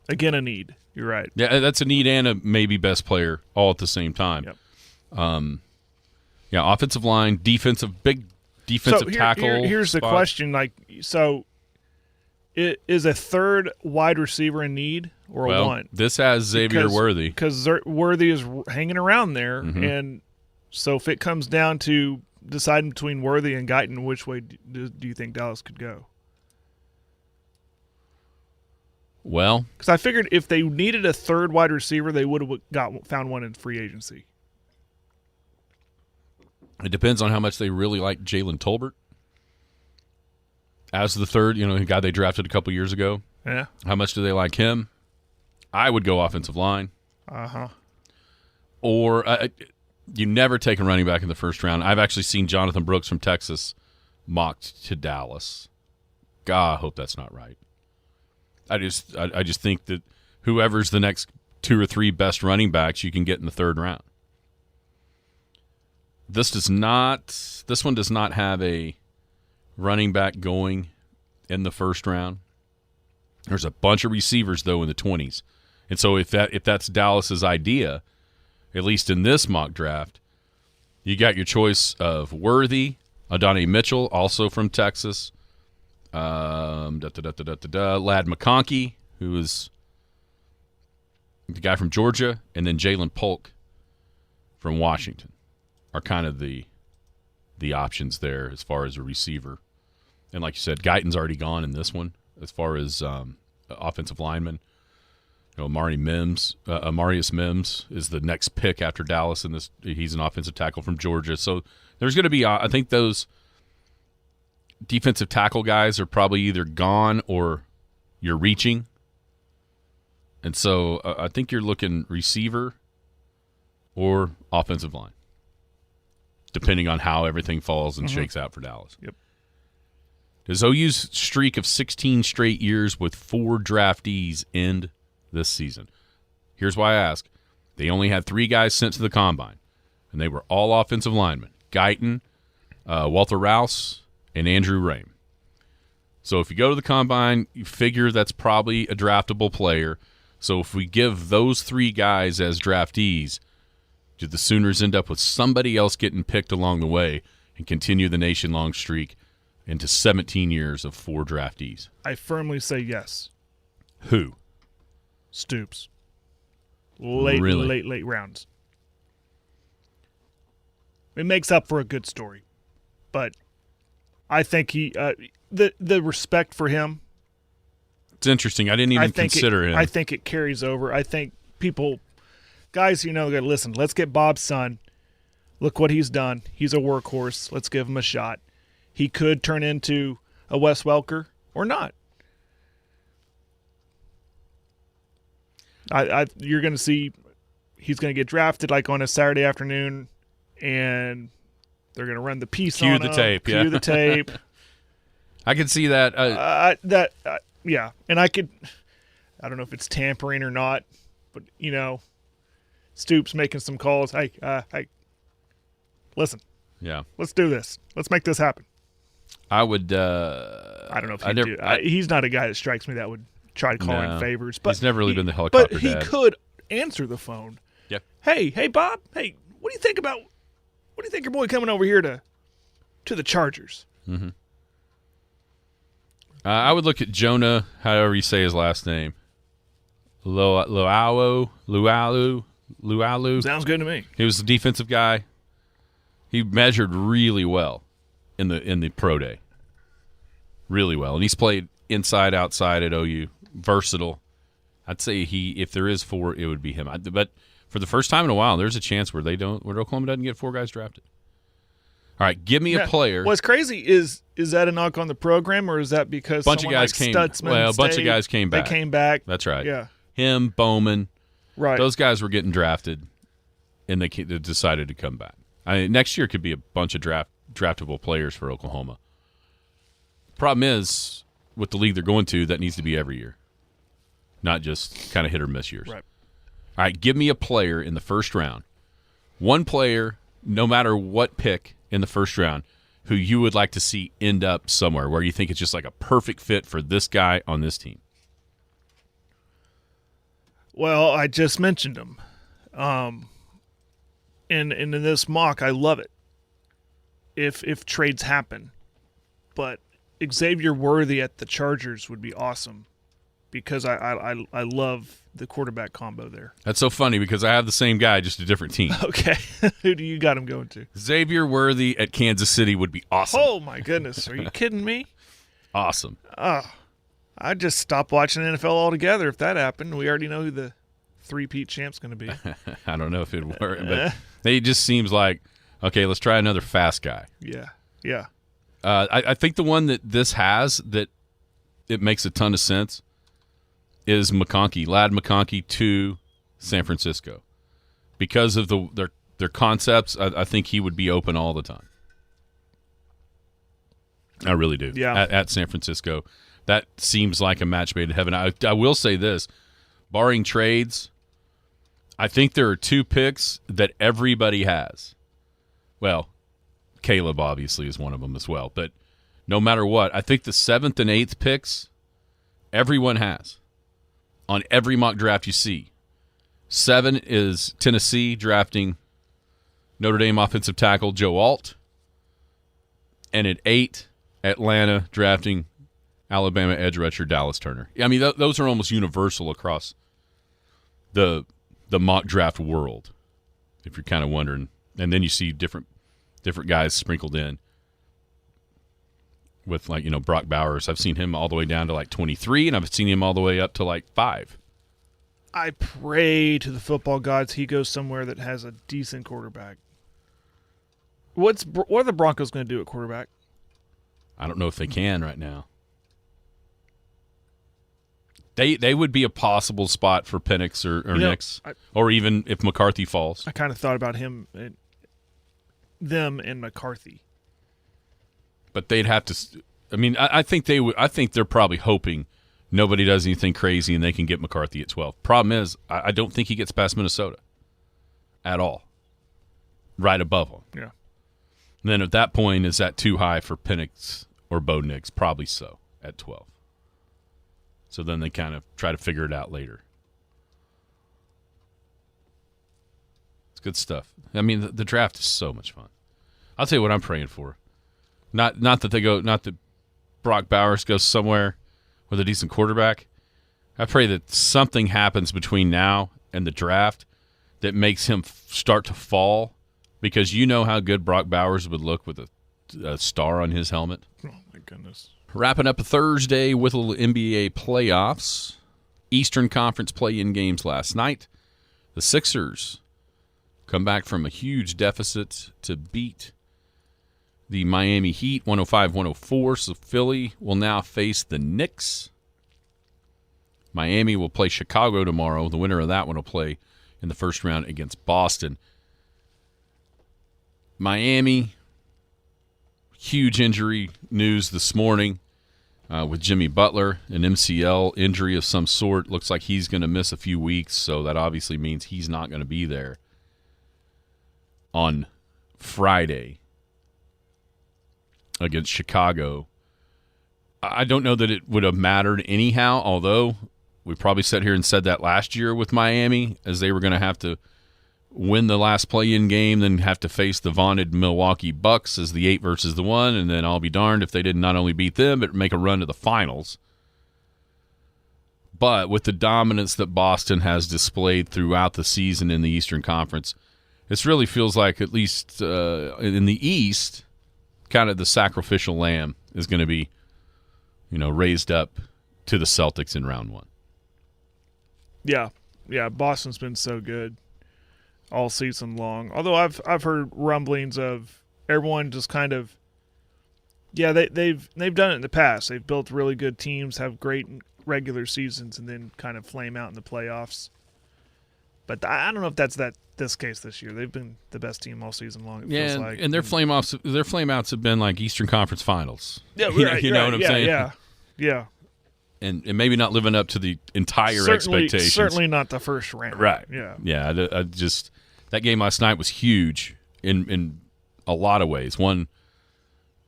Again, a need. You're right. Yeah, that's a need and a maybe best player all at the same time. Yep. Offensive line, big defensive tackle. Here's the question: is a third wide receiver in need or a one? This has Xavier Worthy because Worthy is hanging around there, mm-hmm. and so if it comes down to deciding between Worthy and Guyton, which way do you think Dallas could go? Well, because I figured if they needed a third wide receiver, they would have found one in free agency. It depends on how much they really like Jalen Tolbert as the third, the guy they drafted a couple years ago. Yeah. How much do they like him? I would go offensive line. Uh-huh. Or you never take a running back in the first round. I've actually seen Jonathan Brooks from Texas mocked to Dallas. God, I hope that's not right. I just think that whoever's the next 2 or 3 best running backs you can get in the third round. This one does not have a running back going in the first round. There's a bunch of receivers though in the 20s. And so if that's Dallas's idea, at least in this mock draft, you got your choice of Worthy, Adonai Mitchell, also from Texas, Lad McConkey, who is the guy from Georgia, and then Jalen Polk from Washington are kind of the options there as far as a receiver. And like you said, Guyton's already gone in this one as far as offensive lineman. Amarius Mims is the next pick after Dallas in this. He's an offensive tackle from Georgia. So there's going to be, I think those defensive tackle guys are probably either gone or you're reaching. And so I think you're looking receiver or offensive line, depending on how everything falls and shakes out for Dallas. Yep. Does OU's streak of 16 straight years with 4 draftees end this season? Here's why I ask. They only had 3 guys sent to the combine, and they were all offensive linemen: Guyton, Walter Rouse, and Andrew Rame. So if you go to the combine, you figure that's probably a draftable player. So if we give those 3 guys as draftees, do the Sooners end up with somebody else getting picked along the way and continue the nation-long streak into 17 years of 4 draftees? I firmly say yes. Who? Stoops. Really? Late rounds. It makes up for a good story, but I think he the respect for him. It's interesting. I didn't even consider him. I think it carries over. I think guys, gotta listen. Let's get Bob's son. Look what he's done. He's a workhorse. Let's give him a shot. He could turn into a Wes Welker or not. You're going to see he's going to get drafted like on a Saturday afternoon, and they're going to run the piece on him. Cue the tape. I can see that. Yeah, and I don't know if it's tampering or not, but Stoops making some calls. Hey, listen. Yeah. Let's do this. Let's make this happen. I would. I don't know if he'd do. He's not a guy that strikes me that would try to call in favors. But he's never really been the helicopter But he dad. could answer the phone. Yep. Hey, Bob. Hey, what do you think your boy coming over here to the Chargers? Mm-hmm. I would look at Jonah, however you say his last name. Lualu. Sounds good to me. He was the defensive guy. He measured really well in the pro day. Really well. And he's played inside, outside at OU. Versatile. I'd say if there is 4, it would be him. But for the first time in a while, there's a chance where Oklahoma doesn't get 4 guys drafted. All right, give me a player. What's crazy is that a knock on the program, or is that because bunch of guys came? Stutzman A bunch of guys came back. They came back. That's right. Yeah. Him, Bowman. Right. Those guys were getting drafted, and they decided to come back. Next year could be a bunch of draftable players for Oklahoma. Problem is, with the league they're going to, that needs to be every year, not just kind of hit or miss years. Right. All right, give me a player in the first round. One player, no matter what pick in the first round, who you would like to see end up somewhere where you think it's just like a perfect fit for this guy on this team. Well, I just mentioned him. And in this mock, I love it. If trades happen. But Xavier Worthy at the Chargers would be awesome because I love the quarterback combo there. That's so funny because I have the same guy, just a different team. Okay. Who do you got him going to? Xavier Worthy at Kansas City would be awesome. Oh, my goodness. Are you kidding me? Awesome. I'd just stop watching NFL altogether if that happened. We already know who the 3-peat champ's going to be. I don't know if it'd work, but it just seems like, okay, let's try another fast guy. Yeah, yeah. I think the one that this has that it makes a ton of sense is McConkey, Lad McConkey to San Francisco. Because of their concepts, I think he would be open all the time. I really do. Yeah. At San Francisco. That seems like a match made in heaven. I will say this, barring trades, I think there are 2 picks that everybody has. Well, Caleb obviously is one of them as well. But no matter what, I think the 7th and 8th picks, everyone has. On every mock draft you see. 7 is Tennessee drafting Notre Dame offensive tackle Joe Alt. And at 8, Atlanta drafting Alabama edge rusher Dallas Turner. I mean, those are almost universal across the mock draft world, if you're kind of wondering. And then you see different guys sprinkled in with, like, Brock Bowers. I've seen him all the way down to like 23, and I've seen him all the way up to like 5. I pray to the football gods he goes somewhere that has a decent quarterback. What are the Broncos going to do at quarterback? I don't know if they can right now. They would be a possible spot for Penix or Nix, or even if McCarthy falls. I kind of thought about them and McCarthy. But they'd have to. I mean, I think they would. I think they're probably hoping nobody does anything crazy and they can get McCarthy at 12. Problem is, I don't think he gets past Minnesota at all. Right above him. Yeah. And then at that point, is that too high for Penix or Bo Nix? Probably so at 12. So then they kind of try to figure it out later. It's good stuff. I mean, the draft is so much fun. I'll tell you what I'm praying for. Not that Brock Bowers goes somewhere with a decent quarterback. I pray that something happens between now and the draft that makes him start to fall, because you know how good Brock Bowers would look with a star on his helmet. Oh, my goodness. Wrapping up a Thursday with a little NBA playoffs. Eastern Conference play-in games last night. The Sixers come back from a huge deficit to beat the Miami Heat 105-104. So Philly will now face the Knicks. Miami will play Chicago tomorrow. The winner of that one will play in the first round against Boston. Miami, huge injury news this morning with Jimmy Butler, an MCL injury of some sort. Looks like he's going to miss a few weeks, so that obviously means he's not going to be there on Friday against Chicago. I don't know that it would have mattered anyhow, although we probably sat here and said that last year with Miami, as they were going to have to win the last play-in game, then have to face the vaunted Milwaukee Bucks as the 8 versus the 1, and then I'll be darned if they did not only beat them, but make a run to the finals. But with the dominance that Boston has displayed throughout the season in the Eastern Conference, this really feels like, at least in the East, kind of the sacrificial lamb is going to be, raised up to the Celtics in round 1. Yeah, Boston's been so good all season long. Although I've heard rumblings of everyone just kind of, they've done it in the past. They've built really good teams, have great regular seasons, and then kind of flame out in the playoffs. But I don't know if that's this case this year. They've been the best team all season long. It feels like. And their flame outs have been like Eastern Conference Finals. Yeah, right, you know what I'm saying? Yeah. And maybe not living up to the entire expectations. Certainly not the first round. Right. Yeah. I just that game last night was huge in a lot of ways. One,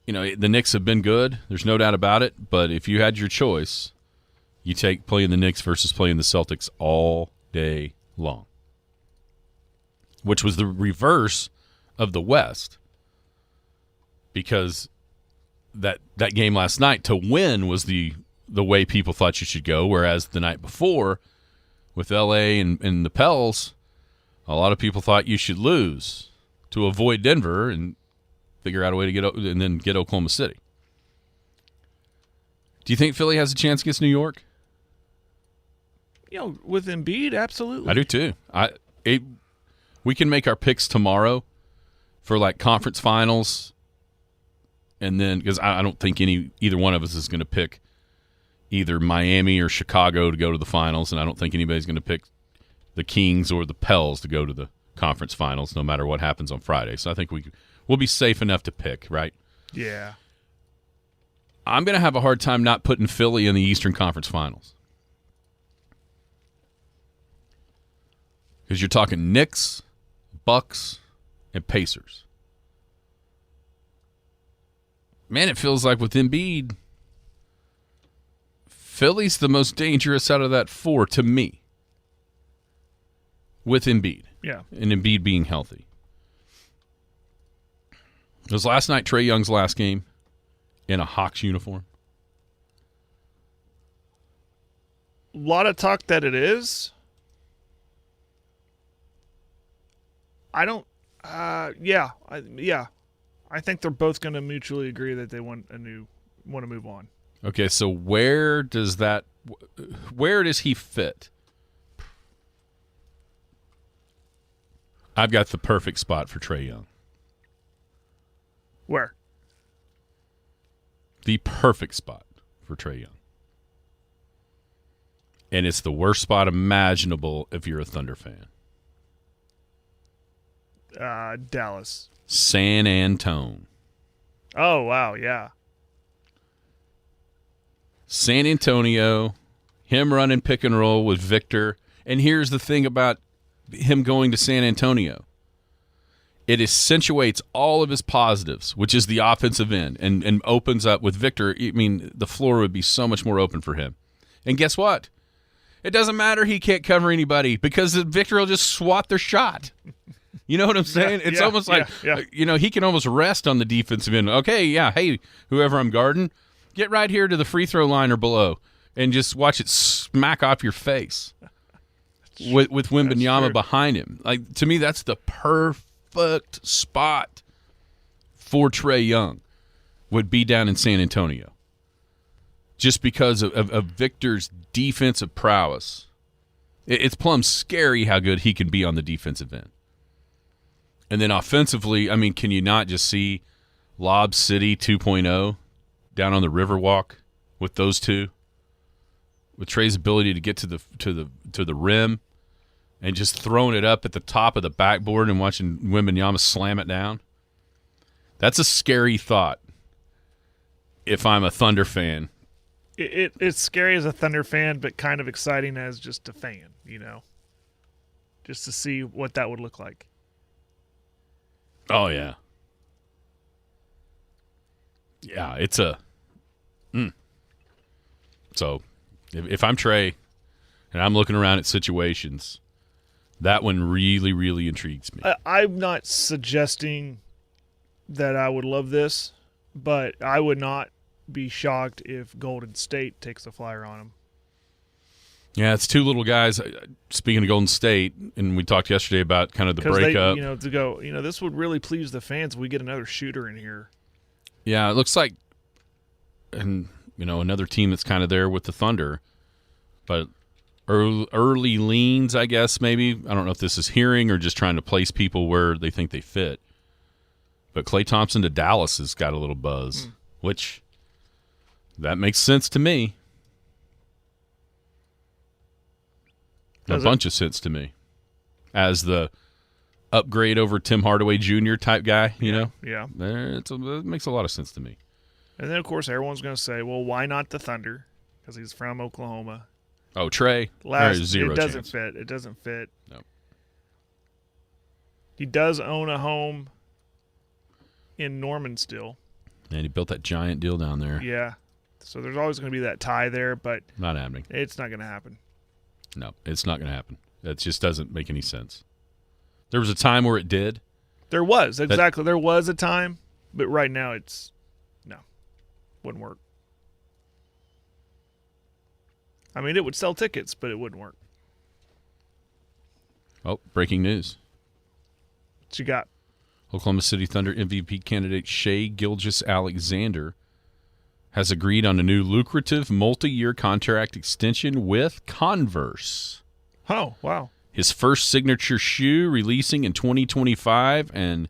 the Knicks have been good. There's no doubt about it. But if you had your choice, you take playing the Knicks versus playing the Celtics all day long, which was the reverse of the West, because that game last night to win was the way people thought you should go, whereas the night before with L.A. and the Pels, a lot of people thought you should lose to avoid Denver and figure out a way to get Oklahoma City. Do you think Philly has a chance against New York? With Embiid, absolutely. I do too. We can make our picks tomorrow for like conference finals, and then because I don't think either one of us is going to pick either Miami or Chicago to go to the finals, and I don't think anybody's going to pick the Kings or the Pels to go to the conference finals, no matter what happens on Friday. So I think we'll be safe enough to pick, right? Yeah. I'm going to have a hard time not putting Philly in the Eastern Conference Finals. Because you're talking Knicks, Bucks, and Pacers. Man, it feels like with Embiid, Philly's the most dangerous out of that 4 to me. With Embiid. Yeah. And Embiid being healthy. Was last night Trae Young's last game in a Hawks uniform? lot of talk that it is. I don't. Yeah. I think they're both going to mutually agree that they want to move on. Okay, so where does he fit? I've got the perfect spot for Trae Young. Where? The perfect spot for Trae Young. And it's the worst spot imaginable if you're a Thunder fan. Dallas. San Antonio. Oh, wow, yeah. San Antonio, him running pick and roll with Victor. And here's the thing about him going to San Antonio. It accentuates all of his positives, which is the offensive end, and opens up with Victor. I mean, the floor would be so much more open for him. And guess what? It doesn't matter he can't cover anybody because Victor will just swat their shot. You know what I'm saying? It's almost like, he can almost rest on the defensive end. Okay, yeah, hey, whoever I'm guarding, get right here to the free throw line or below and just watch it smack off your face with Wembanyama behind him. Like, to me, that's the perfect spot for Trae Young would be down in San Antonio. Just because of Victor's defensive prowess. It's plumb scary how good he can be on the defensive end. And then offensively, I mean, can you not just see Lob City 2.0 down on the Riverwalk with those two? With Trae's ability to get to the rim and just throwing it up at the top of the backboard and watching Wembanyama slam it down. That's a scary thought if I'm a Thunder fan. It's scary as a Thunder fan, but kind of exciting as just a fan, just to see what that would look like. Oh, yeah. Yeah, it's a So, if I'm Trae and I'm looking around at situations, that one really, really intrigues me. I'm not suggesting that I would love this, but I would not be shocked if Golden State takes a flyer on him. Yeah, it's two little guys. Speaking of Golden State, and we talked yesterday about kind of the breakup. This would really please the fans if we get another shooter in here. Yeah, it looks like, and another team that's kind of there with the Thunder, but early leans, I guess, maybe. I don't know if this is hearing or just trying to place people where they think they fit. But Klay Thompson to Dallas has got a little buzz, which that makes sense to me. A bunch of sense to me. As the upgrade over Tim Hardaway Jr. type guy, you know? Yeah. It makes a lot of sense to me. And then, of course, everyone's going to say, well, why not the Thunder? Because he's from Oklahoma. Oh, Trae? Zero chance. It doesn't fit. No. He does own a home in Norman still. And he built that giant deal down there. Yeah. So there's always going to be that tie there, but not happening. It's not going to happen. No, it's not going to happen. It just doesn't make any sense. There was a time where it did. There was, exactly. There was a time, but right now wouldn't work. I mean, it would sell tickets, but it wouldn't work. Oh, breaking news. What you got? Oklahoma City Thunder MVP candidate Shai Gilgeous-Alexander has agreed on a new lucrative multi-year contract extension with Converse. Oh, wow. His first signature shoe releasing in 2025 and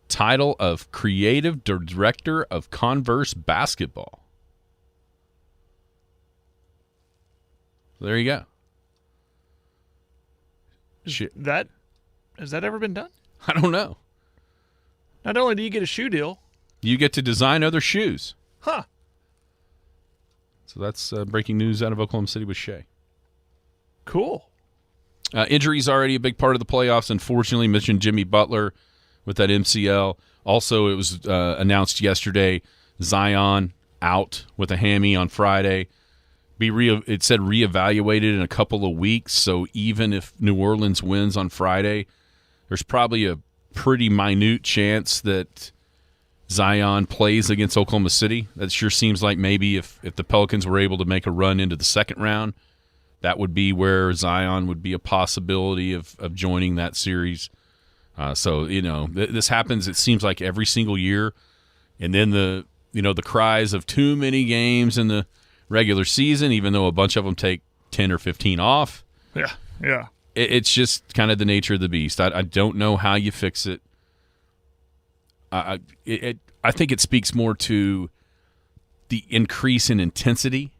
title of Creative Director of Converse Basketball. There you go. Has that ever been done? I don't know. Not only do you get a shoe deal, you get to design other shoes. Huh. So that's breaking news out of Oklahoma City with Shai. Cool. Injuries already a big part of the playoffs. Unfortunately, mentioned Jimmy Butler with that MCL. Also, it was announced yesterday, Zion out with a hammy on Friday. It said reevaluated in a couple of weeks, so even if New Orleans wins on Friday, there's probably a pretty minute chance that Zion plays against Oklahoma City. That sure seems like maybe if the Pelicans were able to make a run into the second round, that would be where Zion would be a possibility of joining that series. So, this happens, it seems like every single year. And then the cries of too many games in the regular season, even though a bunch of them take 10 or 15 off. Yeah. It's just kind of the nature of the beast. I don't know how you fix it. I think it speaks more to the increase in intensity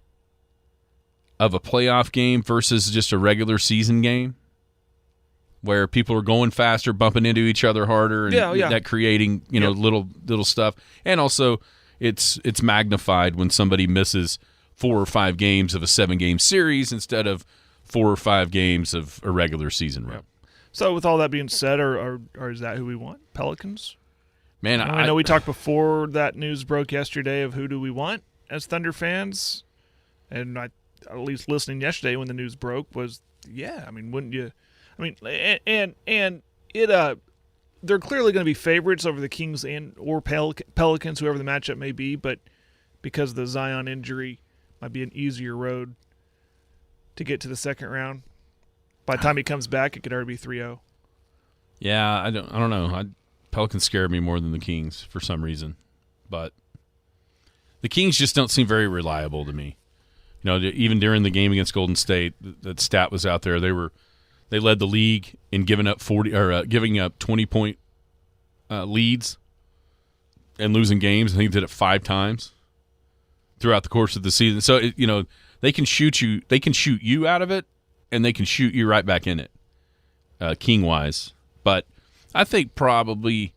of a playoff game versus just a regular season game, where people are going faster, bumping into each other harder, and that creating little stuff. And also, it's magnified when somebody misses 4 or 5 games of a 7-game series instead of 4 or 5 games of a regular season run. So, with all that being said, or is that who we want? Pelicans? Man, I know we talked before that news broke yesterday of who do we want as Thunder fans, and at least listening yesterday when the news broke was, wouldn't you? I mean, and it they're clearly going to be favorites over the Kings or Pelicans, whoever the matchup may be, but because of the Zion injury, might be an easier road to get to the second round. By the time he comes back, it could already be 3-0. Yeah, I don't know. Pelicans scare me more than the Kings for some reason, but the Kings just don't seem very reliable to me. Even during the game against Golden State, that stat was out there. They led the league in giving up 20-point leads and losing games. I think they did it 5 times throughout the course of the season. So they can shoot you. They can shoot you out of it, and they can shoot you right back in it, King wise. But I think probably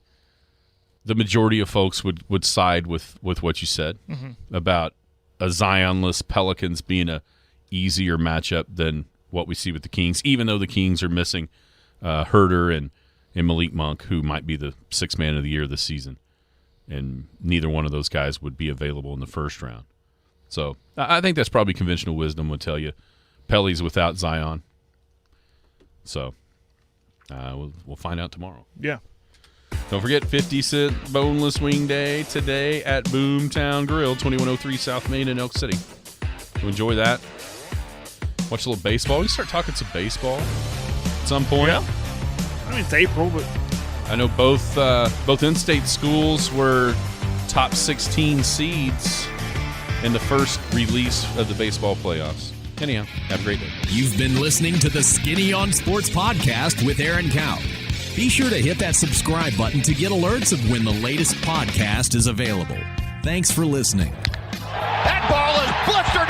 the majority of folks would side with what you said about a Zionless Pelicans being a easier matchup than what we see with the Kings, even though the Kings are missing Herter and Malik Monk, who might be the 6th man of the year this season. And neither one of those guys would be available in the first round. So I think that's probably conventional wisdom would tell you Pelly's without Zion. So we'll find out tomorrow. Yeah. Don't forget 50-cent boneless wing day today at Boomtown Grill, 2103 South Main in Elk City. You enjoy that? Watch a little baseball. We can start talking some baseball at some point. Yeah. I mean, it's April, but I know both in-state schools were top 16 seeds in the first release of the baseball playoffs. Anyhow, have a great day. You've been listening to the Skinny on Sports podcast with Aaron Cow. Be sure to hit that subscribe button to get alerts of when the latest podcast is available. Thanks for listening. That ball is blistered